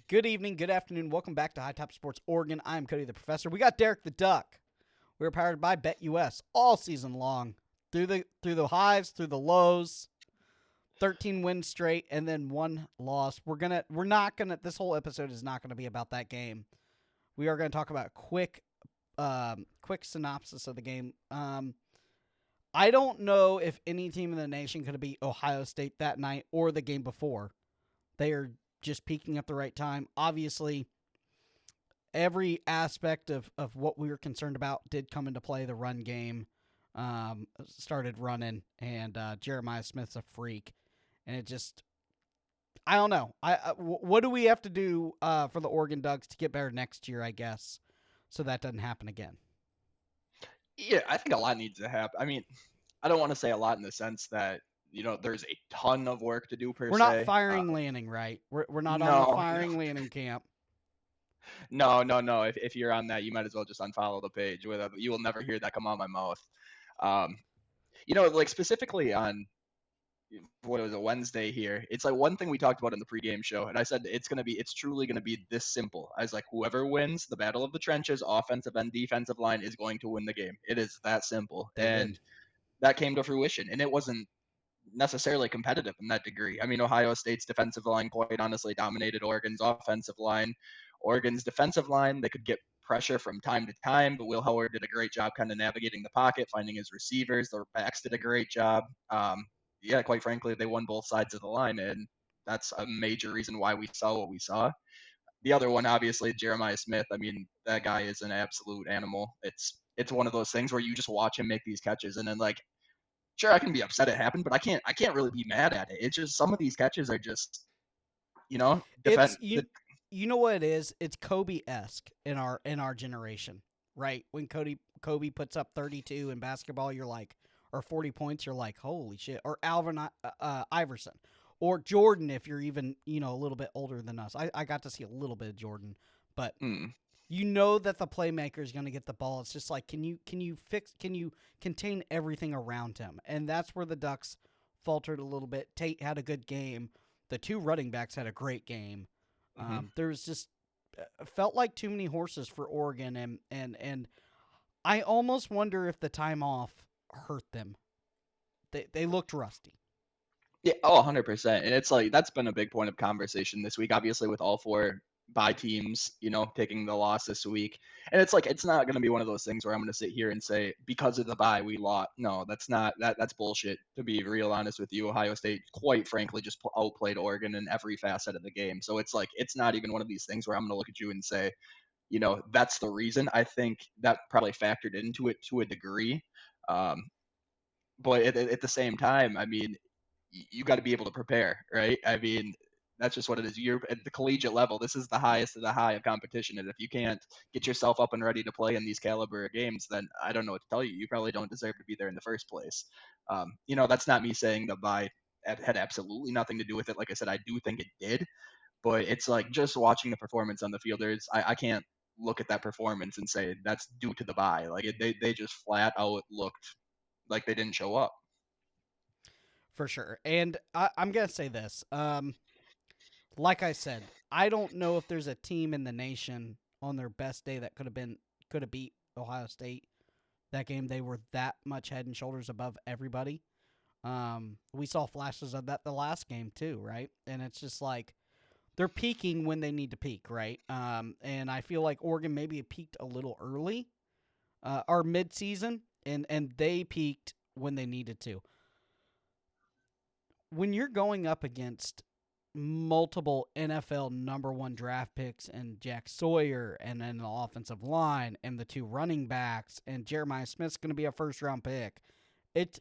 Good evening, good afternoon. Welcome back to High Top Sports Oregon. I'm Cody the Professor. We got Derek the Duck. We're powered by BetUS all season long, through the highs, through the lows. 13 wins straight, and then one loss. We're not gonna. This whole episode is not gonna be about that game. We are gonna talk about a quick synopsis of the game. I don't know if any team in the nation could have beat Ohio State that night or the game before. They are just peaking at the right time. Obviously, every aspect of what we were concerned about did come into play. The run game started running, and Jeremiah Smith's a freak. And it just, I don't know. What do we have to do for the Oregon Ducks to get better next year, I guess, so that doesn't happen again? Yeah, I think a lot needs to happen. I mean, I don't want to say a lot in the sense that, there's a ton of work to do per We're not se. firing Lanning, right? We're not on the No, firing Lanning camp. no. If you're on that, you might as well just unfollow the page. You will never hear that come out of my mouth. Um, like specifically on what was a Wednesday here. It's like one thing we talked about in the pregame show, and I said it's truly gonna be this simple. I was like, whoever wins the battle of the trenches, offensive and defensive line, is going to win the game. It is that simple, They did. and that came to fruition. And it wasn't necessarily competitive in that degree. I mean, Ohio State's defensive line quite honestly dominated Oregon's offensive line. Oregon's defensive line, they could get pressure from time to time, but Will Howard did a great job kind of navigating the pocket, finding his receivers. Their backs did a great job. Yeah, quite frankly, they won both sides of the line, and that's a major reason why we saw what we saw. The other one, obviously, Jeremiah Smith. I mean, that guy is an absolute animal. It's one of those things where you just watch him make these catches, and then like sure I can be upset it happened, but I can't really be mad at it. It's just some of these catches are just It's defend. you know what it is? It's Kobe esque in our generation, right? When Kobe puts up 32 in basketball, you're like, or 40 points, you're like, holy shit. Or Alvin Iverson, or Jordan, if you're even a little bit older than us. I got to see a little bit of Jordan, but Mm, you know that the playmaker is going to get the ball. It's just like, can you contain everything around him? And that's where the Ducks faltered a little bit. Tate had a good game. The two running backs had a great game. mm-hmm. There was just felt like too many horses for Oregon, and I almost wonder if the time off hurt them. They looked rusty. Yeah, oh, 100%. And it's like that's been a big point of conversation this week, obviously with all four bye teams, taking the loss this week. And it's like it's not going to be one of those things where I'm going to sit here and say because of the bye we lost. No, that's bullshit. To be real honest with you, Ohio State, quite frankly, just outplayed Oregon in every facet of the game. So it's like it's not even one of these things where I'm going to look at you and say, that's the reason. I think that probably factored into it to a degree. Um, but at the same time, I mean, you got to be able to prepare, right? I mean, that's just what it is. You're at the collegiate level. This is the highest of the high of competition, and if you can't get yourself up and ready to play in these caliber of games, then I don't know what to tell you. You probably don't deserve to be there in the first place. That's not me saying the bye had absolutely nothing to do with it. Like I said, I do think it did, but it's like just watching the performance on the field. I can't look at that performance and say that's due to the bye. Like they just flat out looked like they didn't show up. For sure. And I'm going to say this. Like I said, I don't know if there's a team in the nation on their best day that could have beat Ohio State that game. They were that much head and shoulders above everybody. We saw flashes of that the last game too, right? And it's just like they're peaking when they need to peak, right? And I feel like Oregon maybe peaked a little early, or mid-season, and they peaked when they needed to. When you're going up against multiple NFL number one draft picks and Jack Sawyer and then the offensive line and the two running backs and Jeremiah Smith's going to be a first round pick. It's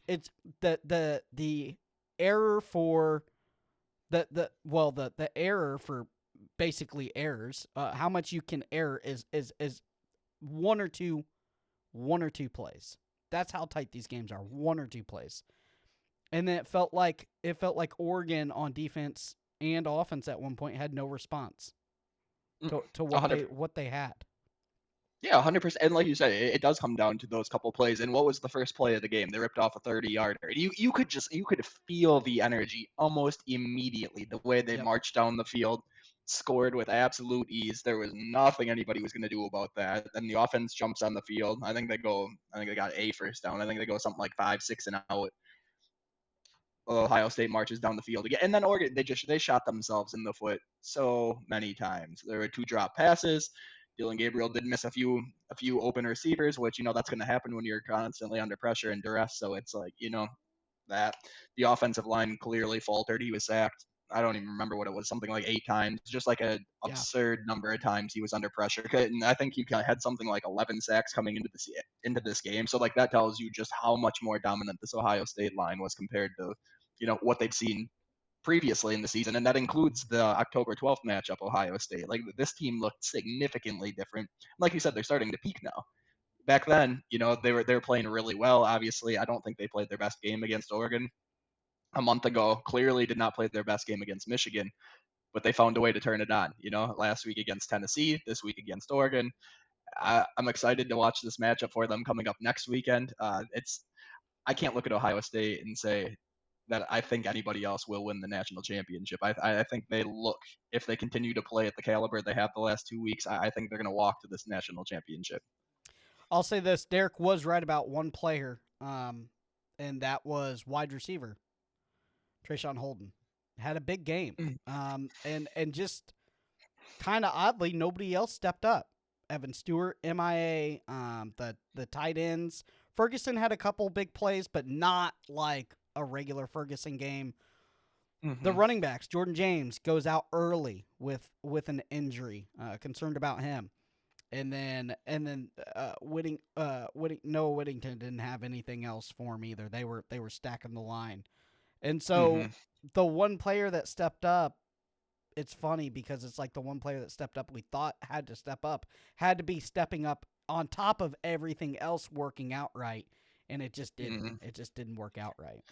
the error for the error for basically errors. How much you can error is one or two plays. That's how tight these games are. One or two plays. And then it felt like Oregon on defense and offense at one point had no response to what 100. they had. Yeah, 100%. And like you said, it does come down to those couple plays. And what was the first play of the game? They ripped off a 30-yarder. You could feel the energy almost immediately, the way they Yep. marched down the field. scored with absolute ease. There was nothing anybody was going to do about that. Then the offense jumps on the field. I think they got a first down. I think they go something like 5, 6 and out. Ohio State marches down the field again, and then Oregon they shot themselves in the foot so many times. There were 2 drop passes. Dylan Gabriel did miss a few open receivers, which that's going to happen when you're constantly under pressure and duress. So it's like that the offensive line clearly faltered. He was sacked. I don't even remember what it was, something like 8 times, just like an Yeah. absurd number of times he was under pressure. And I think he had something like 11 sacks coming into this game. So like that tells you just how much more dominant this Ohio State line was compared to what they'd seen previously in the season, and that includes the October 12th matchup, Ohio State. Like this team looked significantly different. Like you said, they're starting to peak now. Back then, they were playing really well. Obviously, I don't think they played their best game against Oregon a month ago. Clearly, did not play their best game against Michigan, but they found a way to turn it on. Last week against Tennessee, this week against Oregon. I'm excited to watch this matchup for them coming up next weekend. I can't look at Ohio State and say that I think anybody else will win the national championship. I think if they continue to play at the caliber they have the last 2 weeks, I think they're going to walk to this national championship. I'll say this: Derek was right about one player, and that was wide receiver Trayshawn Holden. Had a big game, and just kind of oddly, nobody else stepped up. Evan Stewart, MIA, the tight ends. Ferguson had a couple big plays, but not like a regular Ferguson game. Mm-hmm. The running backs, Jordan James goes out early with an injury, concerned about him, and then Noah Whittington didn't have anything else for him either. They were stacking the line, and so the one player that stepped up. It's funny because it's like the one player that stepped up we thought had to step up had to be stepping up on top of everything else working out right, and it just didn't. Mm-hmm. It just didn't work out right.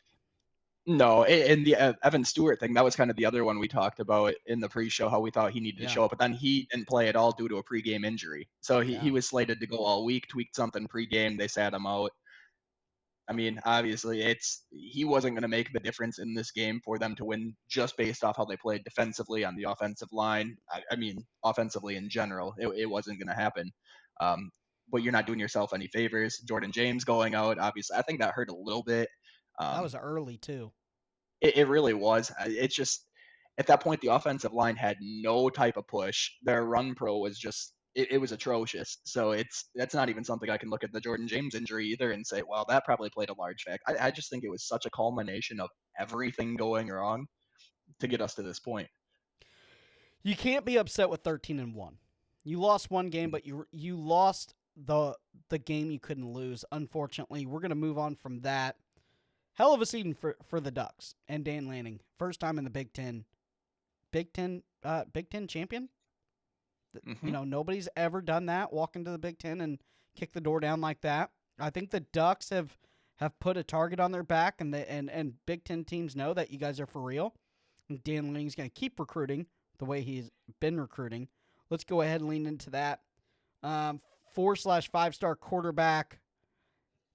No, and the Evan Stewart thing, that was kind of the other one we talked about in the pre-show, how we thought he needed to show up, but then he didn't play at all due to a pre-game injury. So he was slated to go all week, tweaked something pre-game, they sat him out. I mean, obviously, he wasn't going to make the difference in this game for them to win just based off how they played defensively on the offensive line. I mean, offensively in general, it wasn't going to happen. But you're not doing yourself any favors. Jordan James going out, obviously, I think that hurt a little bit. That was early too. It really was. It's just at that point the offensive line had no type of push. Their run pro was just it was atrocious. So that's not even something I can look at the Jordan James injury either and say, well, that probably played a large factor. I just think it was such a culmination of everything going wrong to get us to this point. You can't be upset with 13-1. You lost one game, but you lost the game you couldn't lose. Unfortunately, we're gonna move on from that. Hell of a season for the Ducks and Dan Lanning. First time in the Big Ten. Big Ten champion. Nobody's ever done that. Walk into the Big Ten and kick the door down like that. I think the Ducks have put a target on their back, and Big Ten teams know that you guys are for real. And Dan Lanning's going to keep recruiting the way he's been recruiting. Let's go ahead and lean into that. 4/5-star quarterback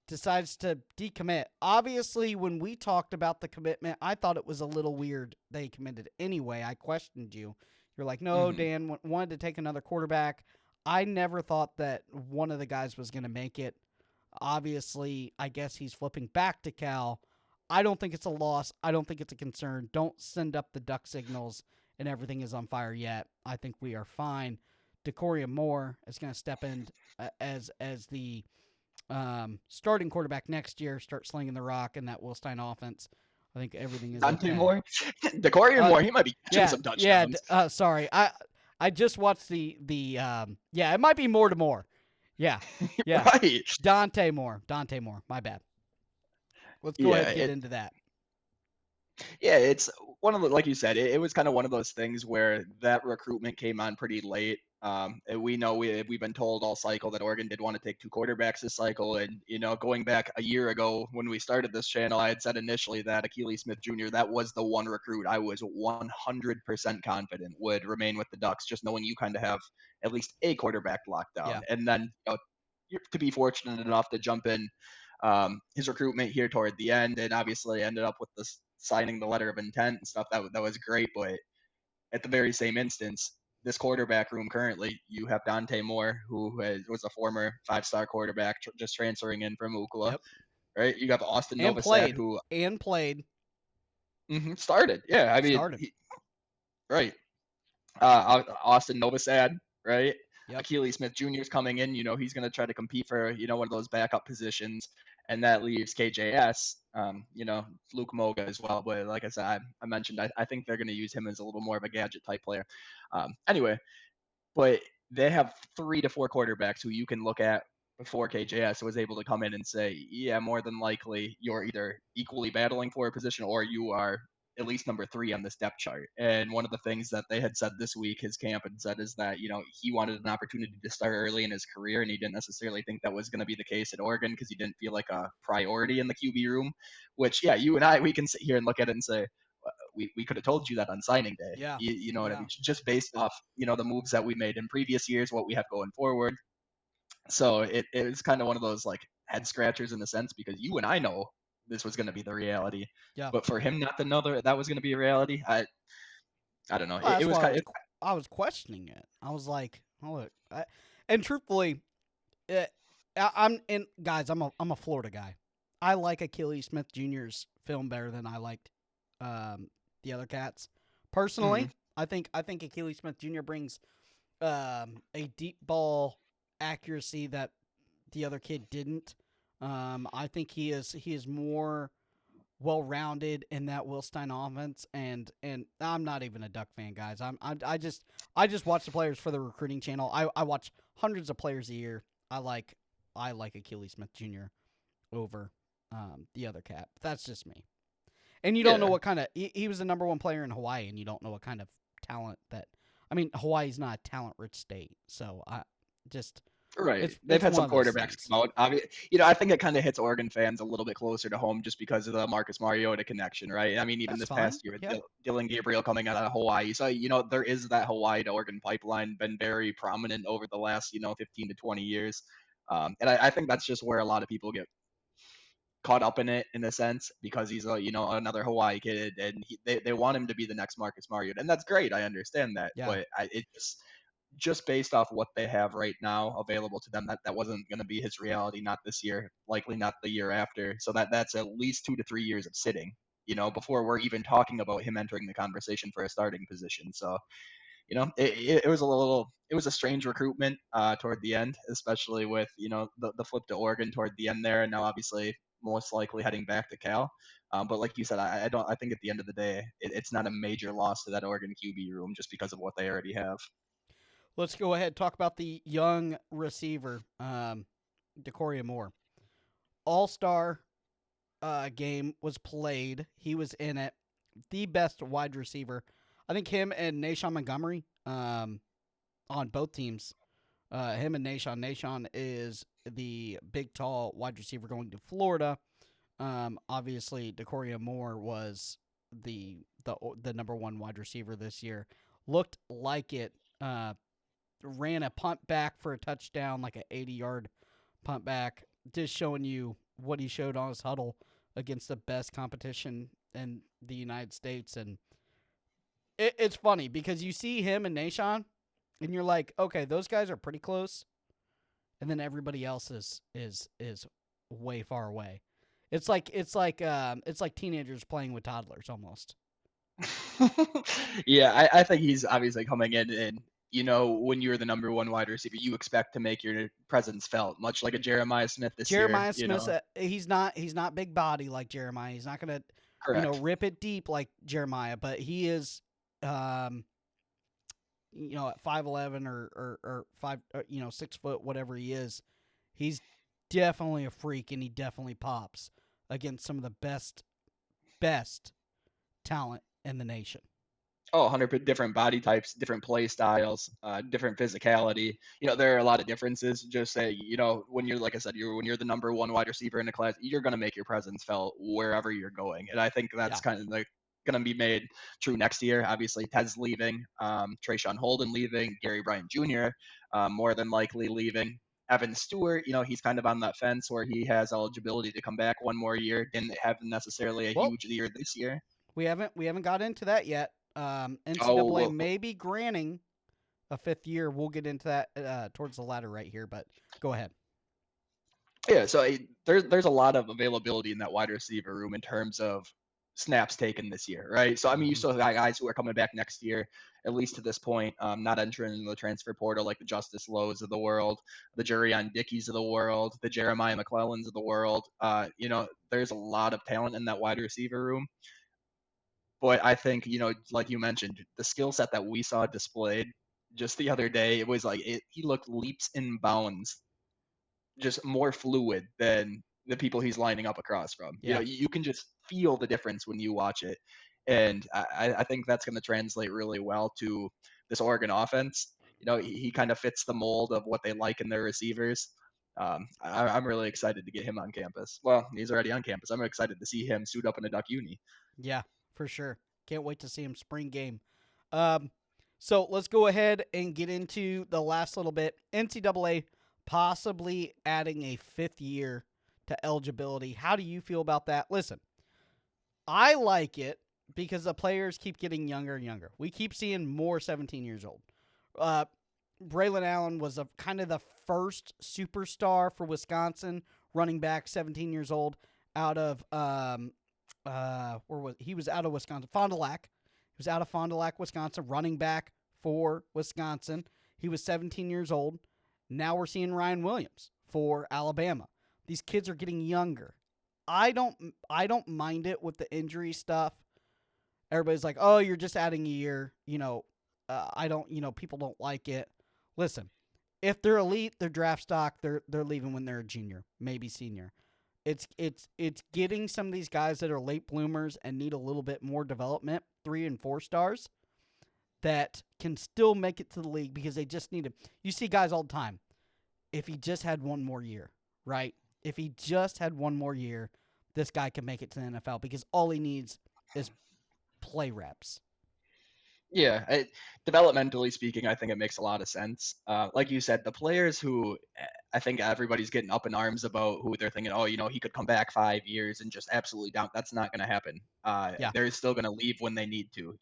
decides to decommit. Obviously, when we talked about the commitment, I thought it was a little weird they committed anyway. I questioned you. You're like, no, Dan wanted to take another quarterback. I never thought that one of the guys was going to make it. Obviously, I guess he's flipping back to Cal. I don't think it's a loss. I don't think it's a concern. Don't send up the duck signals and everything is on fire yet. I think we are fine. Decoria Moore is going to step in as the starting quarterback next year, start slinging the rock in that Wilstein offense. I think everything is Dante okay. Moore? Decoria Moore, he might be catching some touchdowns. Yeah, sorry. I just watched the it might be more to more. Yeah. Right. Dante Moore. My bad. Let's go ahead and get into that. Yeah, it's one of the, like you said, it was kind of one of those things where that recruitment came on pretty late. And we know we've been told all cycle that Oregon did want to take 2 quarterbacks this cycle. And, going back a year ago when we started this channel, I had said initially that Akili Smith Jr., that was the one recruit I was 100% confident would remain with the Ducks, just knowing you kind of have at least a quarterback locked down. Yeah. And then you're to be fortunate enough to jump in his recruitment here toward the end, and obviously ended up with this signing the letter of intent and stuff. That was great, but at the very same instance, this quarterback room currently, you have Dante Moore, who was a former 5-star quarterback just transferring in from Ookla, Yep. right? You have Austin And Novosad, played. who And played. started. Yeah, I mean, Started. right. Austin Novosad, right? Yep. Achilles Smith Jr. is coming in. He's going to try to compete for one of those backup positions, and that leaves KJS. Luke Moga as well. But like I said, I mentioned I think they're going to use him as a little more of a gadget type player. Anyway, but they have 3 to 4 quarterbacks who you can look at before KJS was able to come in and say, yeah, more than likely you're either equally battling for a position or you are at least number 3 on this depth chart. And one of the things that they had said this week, his camp had said, is that, he wanted an opportunity to start early in his career, and he didn't necessarily think that was going to be the case at Oregon because he didn't feel like a priority in the QB room, which, yeah, you and I, we can sit here and look at it and say, we could have told you that on signing day. Yeah. You know what I Yeah. mean? Just based off, the moves that we made in previous years, what we have going forward. So it was kind of one of those like head scratchers in a sense because you and I know this was going to be the reality, Yeah. but for him not to know that was going to be a reality, I don't know. Well, It that's was why kind of I was questioning it. I was like, oh, look. And truthfully, it, I'm and guys, I'm a Florida guy. I like Achilles Smith Jr.'s film better than I liked the other cats. mm, Personally, I think Achilles Smith Jr. brings a deep ball accuracy that the other kid didn't. I think he is more well rounded in that Will Stein offense, and I'm not even a Duck fan, guys. I just watch the players for the recruiting channel. I watch hundreds of players a year. I like Achilles Smith Jr. over the other cat. But that's just me. And you don't know yeah. what kind of he was the number one player in Hawaii, and you don't know what kind of talent that. I mean, Hawaii's not a talent rich state, so I just Right. They've it's had one some of those quarterbacks things. come out. I think it kind of hits Oregon fans a little bit closer to home just because of the Marcus Mariota connection, right? I mean, even That's this fine. past year, Yeah. Dylan Gabriel coming out of Hawaii. So, there is that Hawaii to Oregon pipeline been very prominent over the last, 15 to 20 years. And I think that's just where a lot of people get caught up in it in a sense because he's another Hawaii kid and they want him to be the next Marcus Mariota. And that's great. I understand that. Yeah. But it just based off what they have right now available to them, that wasn't going to be his reality, not this year, likely not the year after. So that's at least 2 to 3 years of sitting, before we're even talking about him entering the conversation for a starting position. So, it was it was a strange recruitment toward the end, especially with, the flip to Oregon toward the end there. And now obviously most likely heading back to Cal. But like you said, I think at the end of the day, it's not a major loss to that Oregon QB room just because of what they already have. Let's go ahead and talk about the young receiver, Decoria Moore. All Star game was played. He was in it. The best wide receiver. I think him and Nashawn Montgomery on both teams. Him and Nashawn. Nashawn is the big, tall wide receiver going to Florida. Obviously, Decoria Moore was the number one wide receiver this year. Looked like it. Ran a punt back for a touchdown, like an 80-yard punt back. Just showing you what he showed on his huddle against the best competition in the United States. And it's funny because you see him and Nashawn, and you're like, okay, those guys are pretty close, and then everybody else is way far away. It's like teenagers playing with toddlers almost. Yeah, I think he's obviously coming in and when you're the number one wide receiver, you expect to make your presence felt, much like a Jeremiah Smith this year, Jeremiah Smith, he's not big body like Jeremiah. He's not gonna, Correct. rip it deep like Jeremiah, but he is, um, at 5'11" or 6 foot, whatever he is. He's definitely a freak, and he definitely pops against some of the best talent in the nation. Oh, 100 different body types, different play styles, different physicality. There are a lot of differences. Just say, when you're, like I said, when you're the number one wide receiver in the class, you're going to make your presence felt wherever you're going. And I think that's Yeah. kind of like going to be made true next year. Obviously, Ted's leaving, Trayshawn Holden leaving, Gary Bryant Jr. More than likely leaving. Evan Stewart, he's kind of on that fence where he has eligibility to come back one more year. Didn't have necessarily a Well, huge year this year. we haven't got into that yet. Oh, NCAA may be granting a fifth year. We'll get into that towards the latter right here, but go ahead. yeah. So there's a lot of availability in that wide receiver room in terms of snaps taken this year, right? So I mean, you Hmm. still got guys who are coming back next year, at least to this point, not entering into the transfer portal like the Justice Lowe's of the world, the Jurion Dickies of the world, the Jeremiah McClellans of the world. There's a lot of talent in that wide receiver room. But I think, like you mentioned, the skill set that we saw displayed just the other day, it was like he looked leaps and bounds just more fluid than the people he's lining up across from. Yeah. You can just feel the difference when you watch it. And I think that's going to translate really well to this Oregon offense. He kind of fits the mold of what they like in their receivers. I'm really excited to get him on campus. Well, he's already on campus. I'm excited to see him suit up in a Duck uni. Yeah, for sure. Can't wait to see him spring game. Um, so let's go ahead and get into the last little bit. NCAA possibly adding a fifth year to eligibility. How do you feel about that? Listen, I like it because the players keep getting younger and younger. We keep seeing more 17 years old. Uh, Braylon Allen was kind of the first superstar for Wisconsin, running back, 17 years old, out of where was he was out of Wisconsin, Fond du Lac. He was out of Fond du Lac, Wisconsin, running back for Wisconsin. He was 17 years old. Now we're seeing Ryan Williams for Alabama. These kids are getting younger. I don't mind it with the injury stuff. Everybody's like, "Oh, you're just adding a year." I don't. People don't like it. Listen, if they're elite, they're draft stock. They're leaving when they're a junior, maybe senior. It's getting some of these guys that are late bloomers and need a little bit more development, 3 and 4 stars, that can still make it to the league because they just need to. You see guys all the time. If he just had one more year, right? If he just had one more year, this guy can make it to the NFL because all he needs is play reps. Yeah, developmentally speaking, I think it makes a lot of sense. Like you said, the players who I think everybody's getting up in arms about, who they're thinking, oh, he could come back 5 years and just absolutely down. That's not going to happen. Yeah, They're still going to leave when they need to.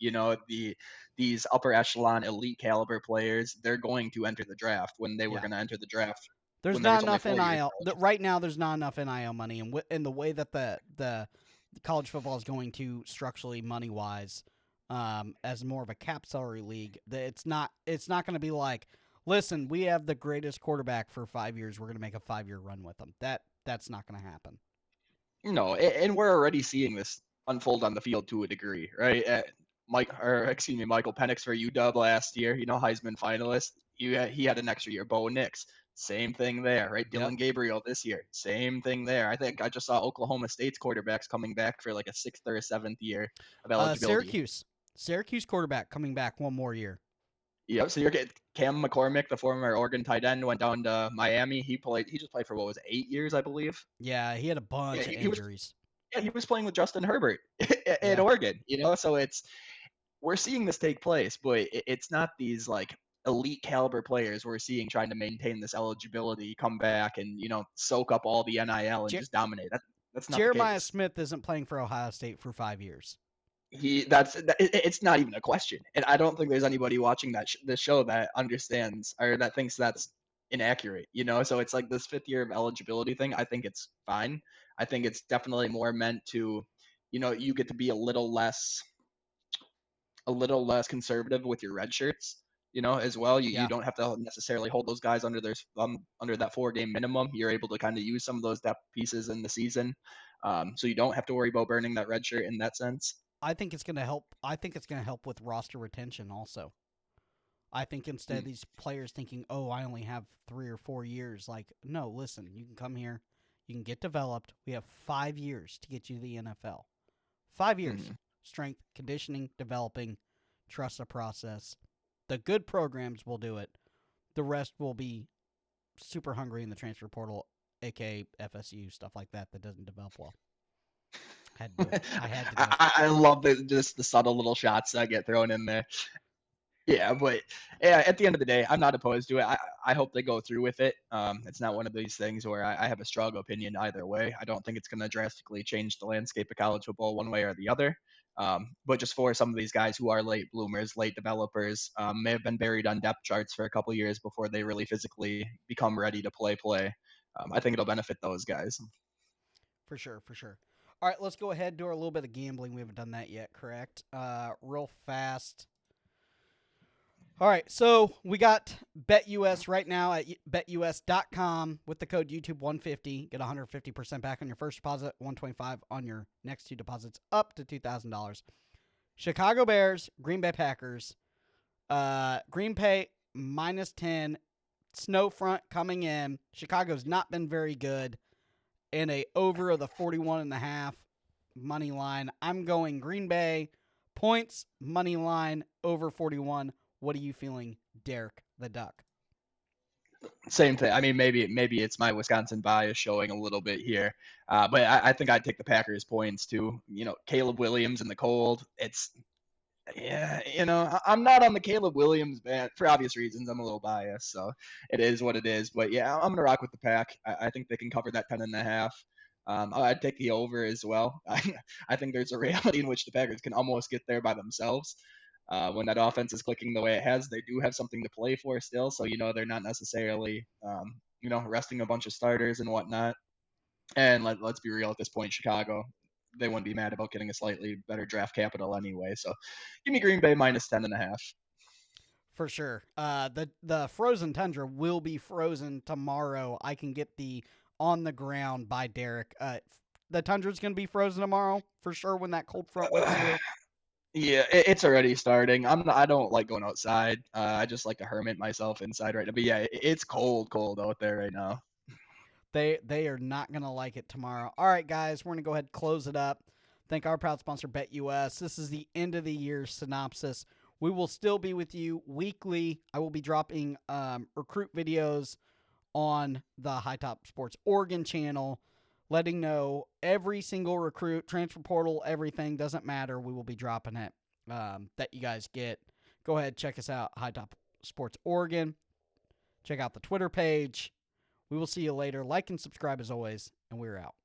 These upper echelon, elite caliber players, they're going to enter the draft when they were yeah. going to enter the draft There's when there not was only enough 4 years of NIL. Right now, there's not enough NIL money, and the way that the college football is going to structurally money wise, as more of a cap salary league, it's not going to be like, listen, we have the greatest quarterback for 5 years. We're going to make a 5 year run with them. That's not going to happen. No, and we're already seeing this unfold on the field to a degree, right? Michael Penix for UW last year, Heisman finalist. He had an extra year. Bo Nix, same thing there, right? Yep. Dylan Gabriel this year, same thing there. I think I just saw Oklahoma State's quarterbacks coming back for like a sixth or a seventh year of eligibility. Syracuse quarterback coming back one more year. Yep. So you're getting Cam McCormick, the former Oregon tight end, went down to Miami. He just played for what was it, 8 years, I believe. Yeah, he had a Yeah, bunch of he was injuries. yeah, he was playing with Justin Herbert in Yeah. Oregon, so we're seeing this take place, but it's not these like elite caliber players we're seeing trying to maintain this eligibility, come back and soak up all the NIL and Jer- just dominate. That's not the Jeremiah case. Smith isn't playing for Ohio State for 5 years. It's not even a question, and I don't think there's anybody watching this show that understands or that thinks that's inaccurate. So it's like this fifth year of eligibility thing. I think it's fine. I think it's definitely more meant to, you get to be a little less conservative with your red shirts, as well. You Yeah. don't have to necessarily hold those guys under that 4 game minimum. You're able to kind of use some of those depth pieces in the season, so you don't have to worry about burning that red shirt in that sense. I think it's going to help. I think it's going to help with roster retention also. I think instead of Mm. these players thinking, "Oh, I only have 3 or 4 years," like, no, listen, you can come here, you can get developed. We have 5 years to get you to the NFL. 5 years, Mhm. strength, conditioning, developing, trust the process. The good programs will do it. The rest will be super hungry in the transfer portal, aka FSU stuff like that doesn't develop well. Had to do it. I had to do it. I love just the subtle little shots that get thrown in there. Yeah, but yeah, at the end of the day, I'm not opposed to it. I hope they go through with it. It's not one of these things where I have a strong opinion either way. I don't think it's going to drastically change the landscape of college football one way or the other. But just for some of these guys who are late bloomers, late developers, may have been buried on depth charts for a couple years before they really physically become ready to play. I think it'll benefit those guys. For sure, for sure. All right, let's go ahead and do a little bit of gambling. We haven't done that yet, correct? Real fast. All right, so we got BetUS right now at betus.com with the code YouTube150. Get 150% back on your first deposit, 125 on your next two deposits, up to $2,000. Chicago Bears, Green Bay Packers. Green Bay -10. Snow front coming in. Chicago's not been very good. And a over of the 41.5 money line. I'm going Green Bay points, money line, over 41. What are you feeling, Derek the Duck? Same thing. I mean, maybe it's my Wisconsin bias showing a little bit here, but I think I'd take the Packers points too. Caleb Williams in the cold. Yeah, I'm not on the Caleb Williams man for obvious reasons. I'm a little biased, so it is what it is. But yeah, I'm gonna rock with the Pack. I think they can cover that 10.5. I'd take the over as well. I think there's a reality in which the Packers can almost get there by themselves. When that offense is clicking the way it has, they do have something to play for still. So they're not necessarily resting a bunch of starters and whatnot. And let's be real at this point, Chicago, they wouldn't be mad about getting a slightly better draft capital anyway. So give me Green Bay -10.5. For sure. The frozen tundra will be frozen tomorrow. I can get the on the ground by Derek. The tundra's going to be frozen tomorrow for sure when that cold front whips through. Yeah, it's already starting. I don't like going outside. I just like to hermit myself inside right now. But yeah, it's cold out there right now. They are not going to like it tomorrow. All right, guys, we're going to go ahead and close it up. Thank our proud sponsor, BetUS. This is the end of the year synopsis. We will still be with you weekly. I will be dropping recruit videos on the High Top Sports Oregon channel, letting know every single recruit, transfer portal, everything, doesn't matter. We will be dropping it that you guys get. Go ahead, check us out, High Top Sports Oregon. Check out the Twitter page. We will see you later. Like and subscribe as always, and we're out.